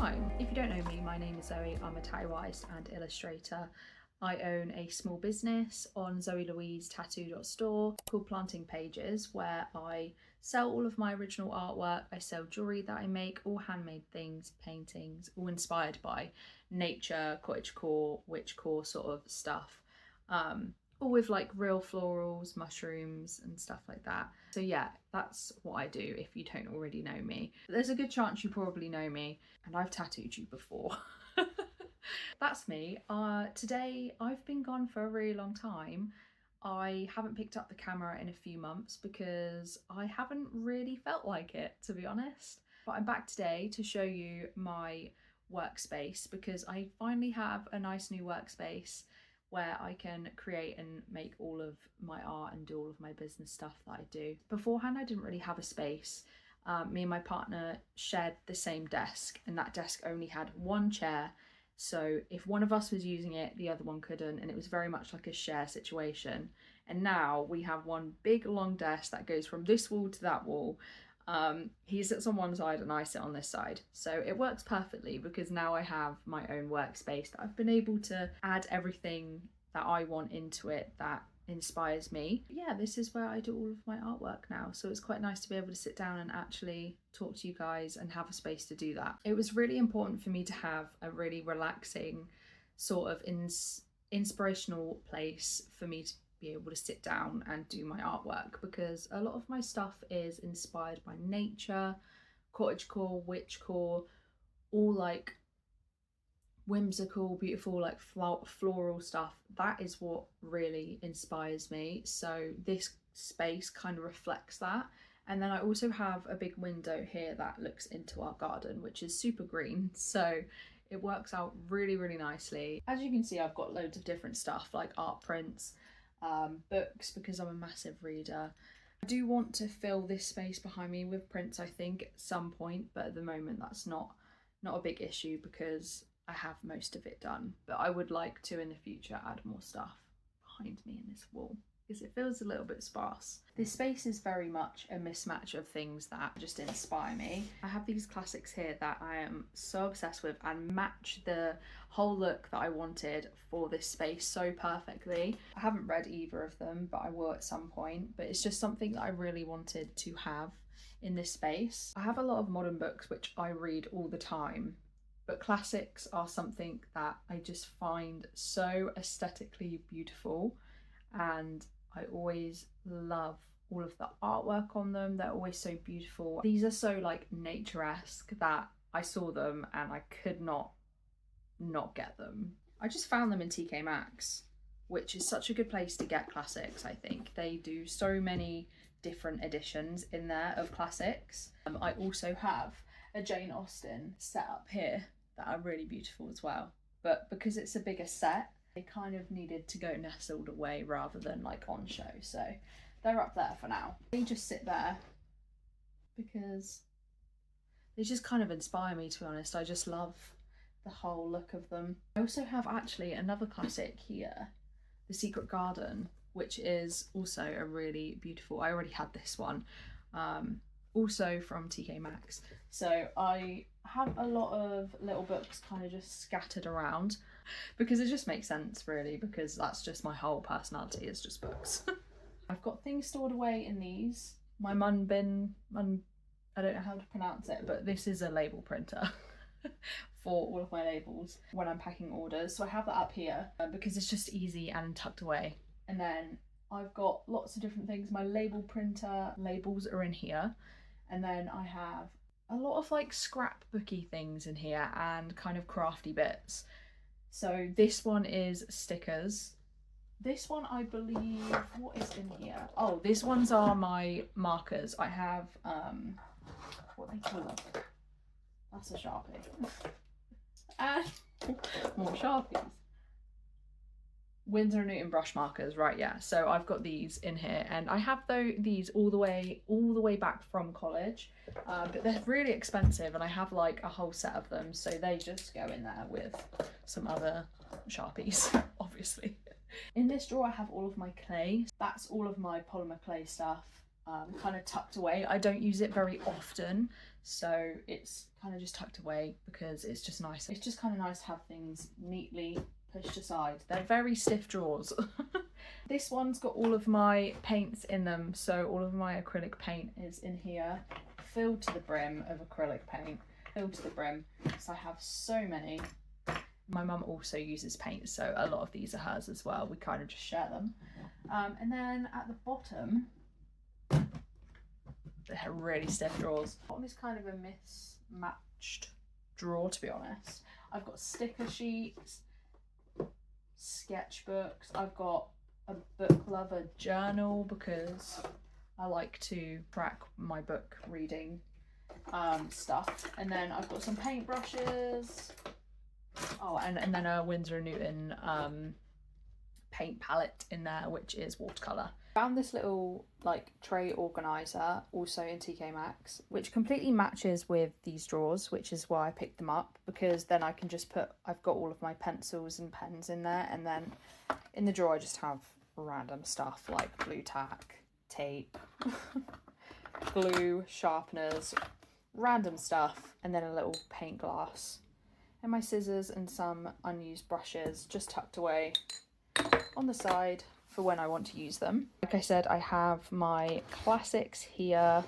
time. If you don't know me, my name is Zoe. I'm a tattoo artist and illustrator. I own a small business on zoelouisetattoo.store called Planting Pages, where I sell all of my original artwork. I sell jewellery that I make, all handmade things, paintings, all inspired by nature, cottagecore, witchcore sort of stuff. All with like real florals, mushrooms and stuff like that. So yeah, that's what I do if you don't already know me. But there's a good chance you probably know me and I've tattooed you before. That's me. Today I've been gone for a really long time. I haven't picked up the camera in a few months because I haven't really felt like it, to be honest. But I'm back today to show you my workspace because I finally have a nice new workspace where I can create and make all of my art and do all of my business stuff that I do. Beforehand, I didn't really have a space. Me and my partner shared the same desk, and that desk only had one chair. So if one of us was using it, the other one couldn't, and it was very much like a share situation. And now we have one big long desk that goes from this wall to that wall. He sits on one side and I sit on this side. So it works perfectly because now I have my own workspace that I've been able to add everything that I want into it that inspires me. Yeah, this is where I do all of my artwork now. So it's quite nice to be able to sit down and actually talk to you guys and have a space to do that. It was really important for me to have a really relaxing sort of inspirational place for me to be able to sit down and do my artwork, because a lot of my stuff is inspired by nature, cottagecore, witchcore, all like whimsical, beautiful, like floral stuff. That is what really inspires me. So this space kind of reflects that. And then I also have a big window here that looks into our garden, which is super green. So it works out really, really nicely. As you can see, I've got loads of different stuff like art prints, books, because I'm a massive reader. I do want to fill this space behind me with prints, I think, at some point, but at the moment that's not a big issue because I have most of it done. But I would like to in the future add more stuff behind me in this wall because it feels a little bit sparse. This space is very much a mismatch of things that just inspire me. I have these classics here that I am so obsessed with and match the whole look that I wanted for this space so perfectly. I haven't read either of them, but I will at some point. But it's just something that I really wanted to have in this space. I have a lot of modern books which I read all the time, but classics are something that I just find so aesthetically beautiful, and I always love all of the artwork on them. They're always so beautiful. These are so like nature-esque that I saw them and I could not get them. I just found them in TK Maxx, which is such a good place to get classics. I think they do so many different editions in there of classics. I also have a Jane Austen set up here that are really beautiful as well, but because it's a bigger set, they kind of needed to go nestled away rather than like on show, so they're up there for now. They just sit there because they just kind of inspire me, to be honest. I just love the whole look of them. I also have actually another classic here, The Secret Garden, which is also a really beautiful, I already had this one, also from TK Maxx. So I have a lot of little books kind of just scattered around because it just makes sense, really, because that's just my whole personality, is just books. I've got things stored away in these. My mun bin, I don't know how to pronounce it, but this is a label printer for all of my labels when I'm packing orders. So I have that up here because it's just easy and tucked away. And then I've got lots of different things. My label printer labels are in here. And then I have a lot of like scrapbooky things in here and kind of crafty bits. So this one is stickers. This one, I believe, what is in here? Oh, these ones are my markers. I have, what they call them? That's a Sharpie. And more Sharpies. Winsor & Newton brush markers, right? Yeah, so I've got these in here, and I have these all the way back from college, but they're really expensive, and I have like a whole set of them, so they just go in there with some other Sharpies, obviously. In this drawer I have all of my clay. That's all of my polymer clay stuff, kind of tucked away. I don't use it very often, so it's kind of just tucked away because it's just nice. It's just kind of nice to have things neatly pushed aside. They're very stiff drawers. This one's got all of my paints in them, so all of my acrylic paint is in here, filled to the brim of acrylic paint, filled to the brim. So I have so many. My mum also uses paint, so a lot of these are hers as well. We kind of just share them. And then at the bottom, they're really stiff drawers. The bottom is kind of a mismatched drawer, to be honest. I've got sticker sheets, sketchbooks. I've got a book lover journal because I like to track my book reading stuff. And then I've got some paintbrushes. Oh, and then a Winsor & Newton paint palette in there, which is watercolour. Found this little like tray organiser also in TK Maxx, which completely matches with these drawers, which is why I picked them up, because then I can just put, I've got all of my pencils and pens in there, and then in the drawer I just have random stuff like blue tack, tape, glue, sharpeners, random stuff, and then a little paint glass and my scissors and some unused brushes just tucked away on the side for when I want to use them. Like I said, I have my classics here,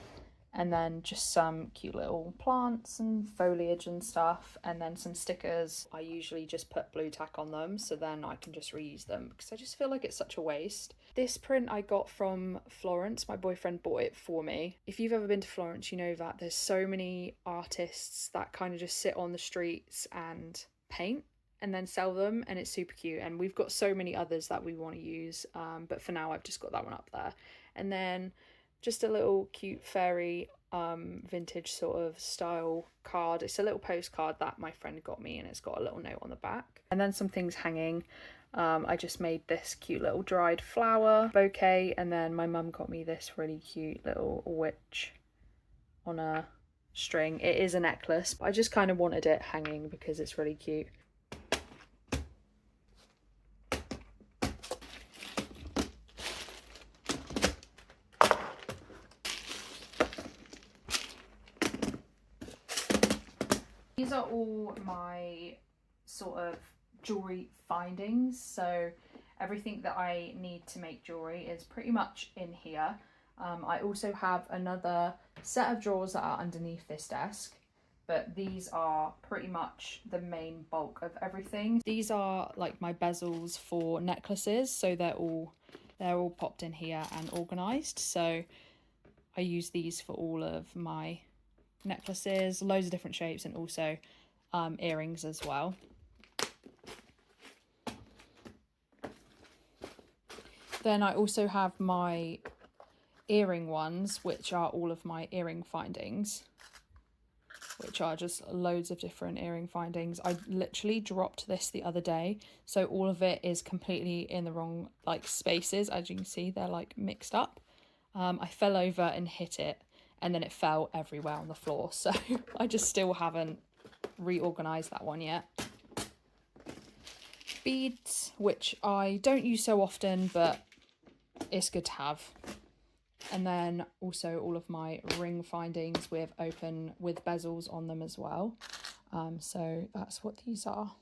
and then just some cute little plants and foliage and stuff, and then some stickers. I usually just put blue tack on them so then I can just reuse them because I just feel like it's such a waste. This print I got from Florence. My boyfriend bought it for me. If you've ever been to Florence, you know that there's so many artists that kind of just sit on the streets and paint and then sell them, and it's super cute. And we've got so many others that we want to use, but for now I've just got that one up there. And then just a little cute fairy vintage sort of style card. It's a little postcard that my friend got me, and it's got a little note on the back. And then some things hanging. I just made this cute little dried flower bouquet, and then my mum got me this really cute little witch on a string. It is a necklace, but I just kind of wanted it hanging because it's really cute. These are all my sort of jewellery findings, so everything that I need to make jewellery is pretty much in here. I also have another set of drawers that are underneath this desk, but these are pretty much the main bulk of everything. These are like my bezels for necklaces, so they're all popped in here and organised, so I use these for all of my necklaces, loads of different shapes, and also earrings as well. Then I also have my earring ones, which are all of my earring findings, which are just loads of different earring findings. I literally dropped this the other day, so all of it is completely in the wrong like spaces. As you can see, they're like mixed up. I fell over and hit it, and then it fell everywhere on the floor, so I just still haven't reorganized that one yet. Beads, which I don't use so often, but it's good to have. And then also all of my ring findings with bezels on them as well. So that's what these are.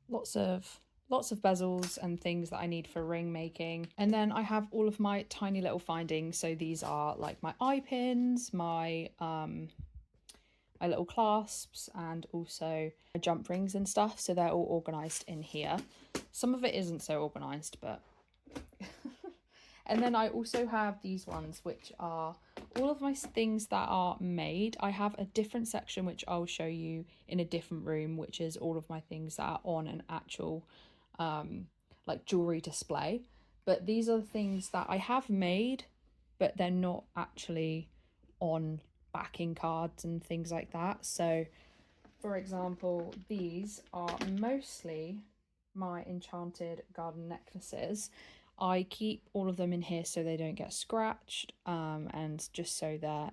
Lots of bezels and things that I need for ring making. And then I have all of my tiny little findings. So these are like my eye pins, my little clasps, and also jump rings and stuff. So they're all organised in here. Some of it isn't so organised, but... And then I also have these ones, which are all of my things that are made. I have a different section, which I'll show you in a different room, which is all of my things that are on an actual like jewelry display. But these are the things that I have made, but they're not actually on backing cards and things like that. So for example, these are mostly my enchanted garden necklaces. I keep all of them in here so they don't get scratched, and just so they're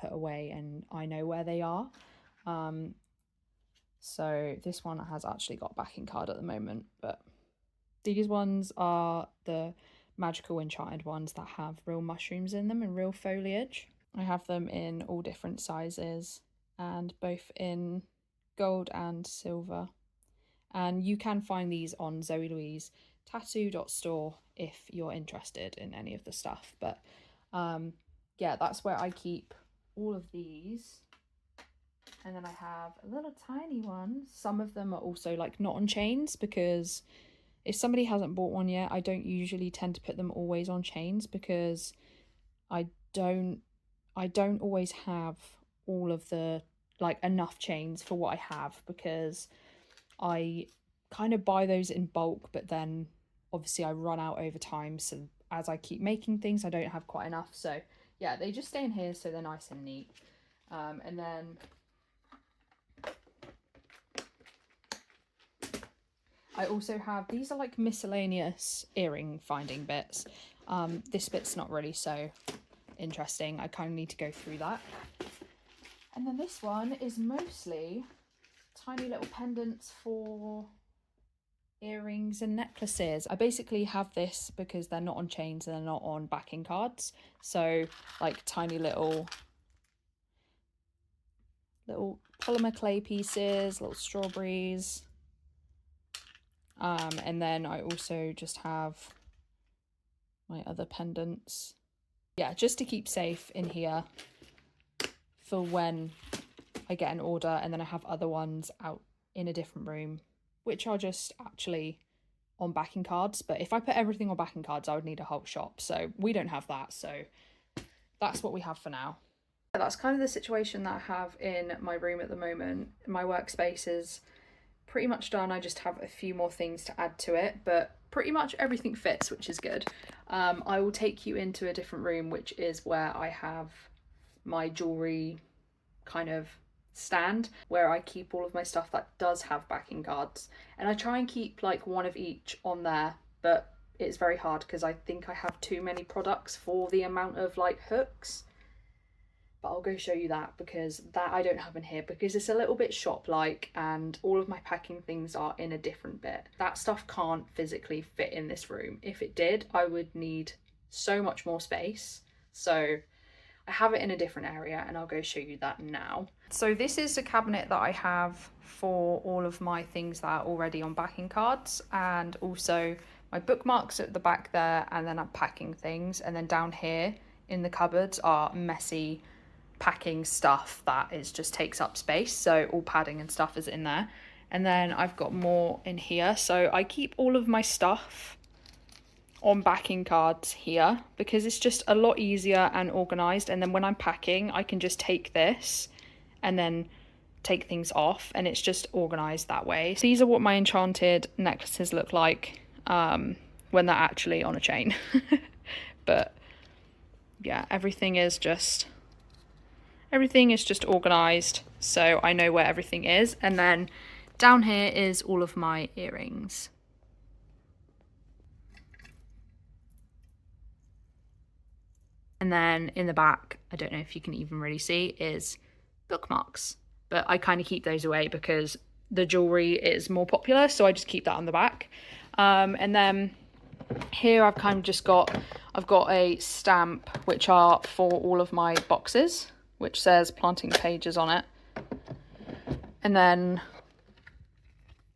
put away and I know where they are. So this one has actually got a backing card at the moment, but these ones are the magical enchanted ones that have real mushrooms in them and real foliage. I have them in all different sizes and both in gold and silver. And you can find these on zoelouisetattoo.store if you're interested in any of the stuff. But yeah, that's where I keep all of these. And then I have a little tiny one. Some of them are also like not on chains, because if somebody hasn't bought one yet, I don't usually tend to put them always on chains, because I don't always have all of the like enough chains for what I have, because I kind of buy those in bulk, but then obviously I run out over time, so as I keep making things I don't have quite enough. So yeah, they just stay in here so they're nice and neat. And then I also have, these are like miscellaneous earring finding bits. This bit's not really so interesting, I kind of need to go through that. And then this one is mostly tiny little pendants for earrings and necklaces. I basically have this because they're not on chains and they're not on backing cards, so like tiny little polymer clay pieces, little strawberries. And then I also just have my other pendants. Yeah, just to keep safe in here for when I get an order. And then I have other ones out in a different room, which are just actually on backing cards. But if I put everything on backing cards, I would need a whole shop. So we don't have that. So that's what we have for now. That's kind of the situation that I have in my room at the moment. My workspace is pretty much done. I just have a few more things to add to it, but pretty much everything fits, which is good. I will take you into a different room, which is where I have my jewelry kind of stand, where I keep all of my stuff that does have backing cards, and I try and keep like one of each on there, but it's very hard because I think I have too many products for the amount of like hooks. But I'll go show you that, because that I don't have in here because it's a little bit shop-like and all of my packing things are in a different bit. That stuff can't physically fit in this room. If it did, I would need so much more space. So I have it in a different area and I'll go show you that now. So this is a cabinet that I have for all of my things that are already on backing cards, and also my bookmarks at the back there, and then I'm packing things. And then down here in the cupboards are messy packing stuff that is just takes up space, so all padding and stuff is in there. And then I've got more in here, so I keep all of my stuff on backing cards here because it's just a lot easier and organized. And then when I'm packing, I can just take this and then take things off, and it's just organized that way. So these are what my enchanted necklaces look like when they're actually on a chain. But yeah, everything is just organized, so I know where everything is. And then down here is all of my earrings. And then in the back, I don't know if you can even really see, is bookmarks. But I kind of keep those away because the jewelry is more popular, so I just keep that on the back. And then here I've kind of just got a stamp which are for all of my boxes, which says planting pages on it. And then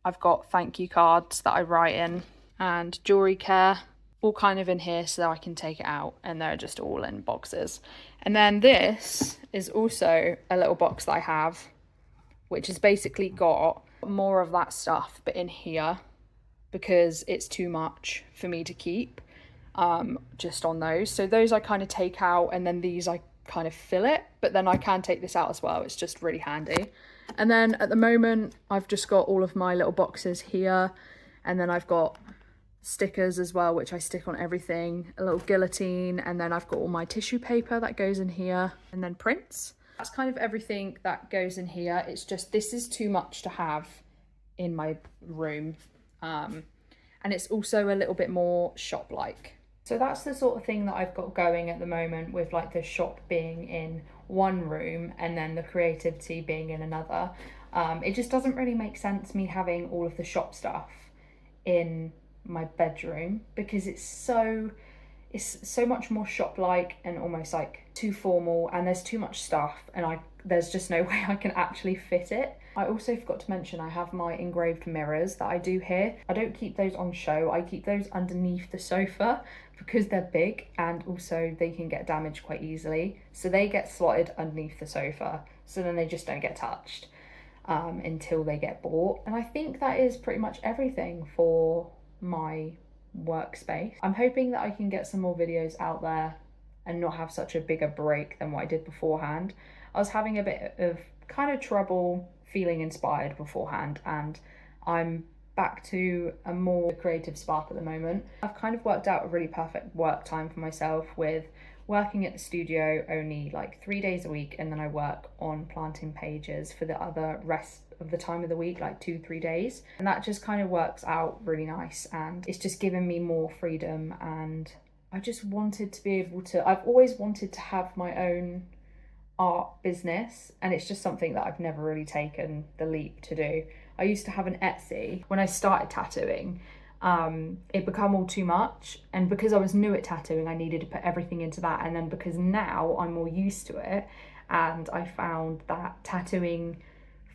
I've got thank you cards that I write in, and jewelry care, all kind of in here so that I can take it out, and they're just all in boxes. And then this is also a little box that I have, which has basically got more of that stuff but in here, because it's too much for me to keep just on those. So those I kind of take out, and then these I kind of fill it, but then I can take this out as well. It's just really handy. And then at the moment I've just got all of my little boxes here, and then I've got stickers as well, which I stick on everything, a little guillotine, and then I've got all my tissue paper that goes in here, and then prints. That's kind of everything that goes in here. It's just, this is too much to have in my room, and it's also a little bit more shop-like. So that's the sort of thing that I've got going at the moment, with like the shop being in one room and then the creativity being in another. It just doesn't really make sense me having all of the shop stuff in my bedroom, because it's it's so much more shop-like and almost like too formal, and there's too much stuff, and there's just no way I can actually fit it. I also forgot to mention I have my engraved mirrors that I do here. I don't keep those on show, I keep those underneath the sofa because they're big and also they can get damaged quite easily. So they get slotted underneath the sofa, so then they just don't get touched until they get bought. And I think that is pretty much everything for my workspace. I'm hoping that I can get some more videos out there and not have such a bigger break than what I did beforehand. I was having a bit of kind of trouble feeling inspired beforehand, and I'm back to a more creative spark at the moment. I've kind of worked out a really perfect work time for myself with working at the studio only like 3 days a week, and then I work on planting pages for the other rest of the time of the week, like 2-3 days, and that just kind of works out really nice, and it's just given me more freedom. And I just wanted to be able to, I've always wanted to have my own art business, and it's just something that I've never really taken the leap to do. I used to have an Etsy when I started tattooing. It became all too much, and because I was new at tattooing, I needed to put everything into that, and then because now I'm more used to it, and I found that tattooing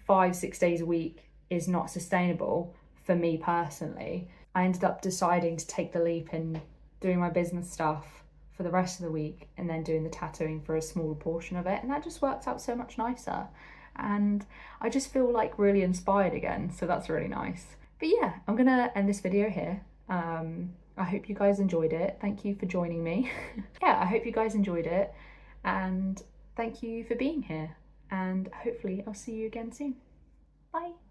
5-6 days a week is not sustainable for me personally, I ended up deciding to take the leap in doing my business stuff for the rest of the week and then doing the tattooing for a smaller portion of it, and that just works out so much nicer, and I just feel like really inspired again, so that's really nice. But yeah, I'm gonna end this video here. I hope you guys enjoyed it. Thank you for joining me. Yeah, I hope you guys enjoyed it, and thank you for being here, and hopefully I'll see you again soon. Bye.